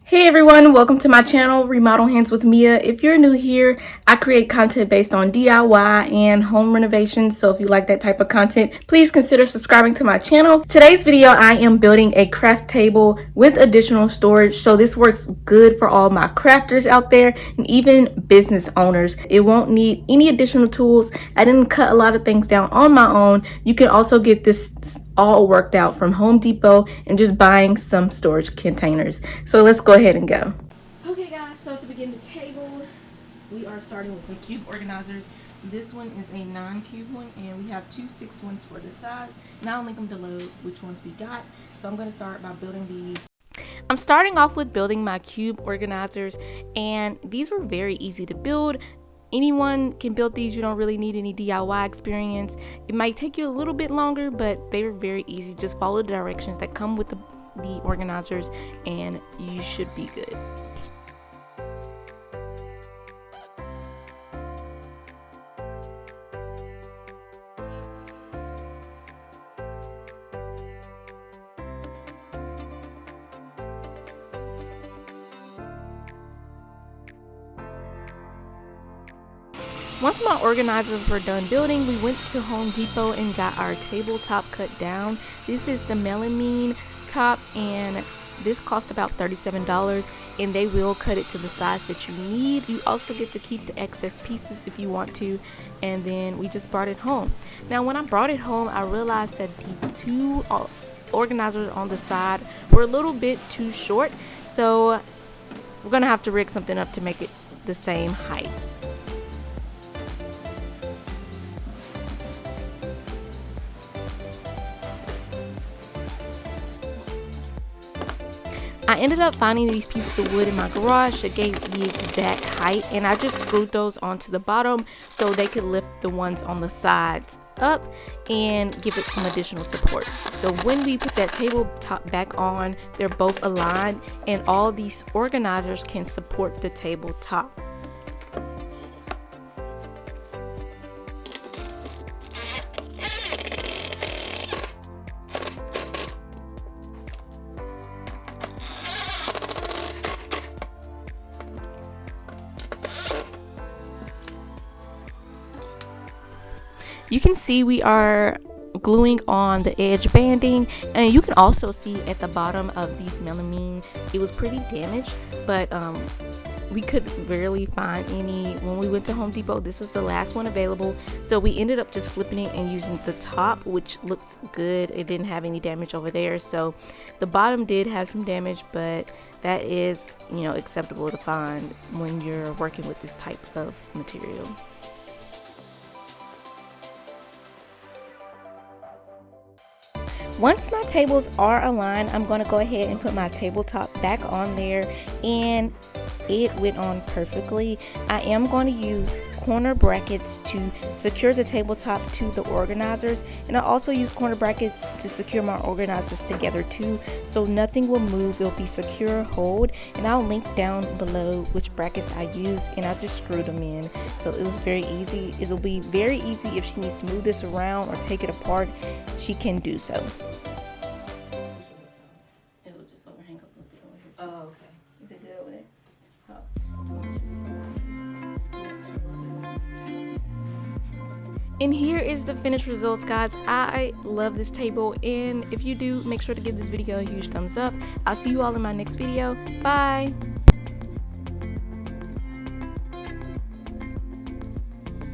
Hey everyone, welcome to my channel, Remodel Hands with Mia. If you're new here, I create content based on DIY and home renovations. So if you like that type of content, please consider subscribing to my channel. Today's video, I am building a craft table with additional storage. So this works good for all my crafters out there and even business owners. It won't need any additional tools. I didn't cut a lot of things down on my own. You can also get this all worked out from Home Depot and just buying some storage containers. So let's go ahead and go. Okay guys, so to begin the table, we are starting with some cube organizers. This one is a 9-cube one and we have two 6 ones for the side. And I'll link them below which ones we got. So I'm going to start by building these. I'm starting off with building my cube organizers, and these were very easy to build. Anyone can build these. You don't really need any DIY experience. It might take you a little bit longer, but they're very easy. Just follow the directions that come with the organizers and you should be good. Once my organizers were done building, we went to Home Depot and got our tabletop cut down. This is the melamine top and this cost about $37, and they will cut it to the size that you need. You also get to keep the excess pieces if you want to, and then we just brought it home. Now when I brought it home, I realized that the two organizers on the side were a little bit too short, so we're gonna have to rig something up to make it the same height. I ended up finding these pieces of wood in my garage that gave the exact height, and I just screwed those onto the bottom so they could lift the ones on the sides up and give it some additional support. So when we put that tabletop back on, they're both aligned and all these organizers can support the tabletop. You can see we are gluing on the edge banding, and you can also see at the bottom of these melamine it was pretty damaged, but we could barely find any when we went to Home Depot. This was the last one available, so we ended up just flipping it and using the top, which looked good. It didn't have any damage over there. So the bottom did have some damage, but that is, you know, acceptable to find when you're working with this type of material. Once my tables are aligned, I'm going to go ahead and put my tabletop back on there, and it went on perfectly. I am going to use corner brackets to secure the tabletop to the organizers, and I also use corner brackets to secure my organizers together too, so nothing will move. It'll be secure hold, and I'll link down below which brackets I use, and I just screwed them in. So it was very easy. It'll be very easy if she needs to move this around or take it apart, she can do so. It'll just overhang a little bit over here. Oh, okay. Is it good over there? And here is the finished results, guys. I love this table, and if you do, make sure to give this video a huge thumbs up. I'll see you all in my next video. Bye.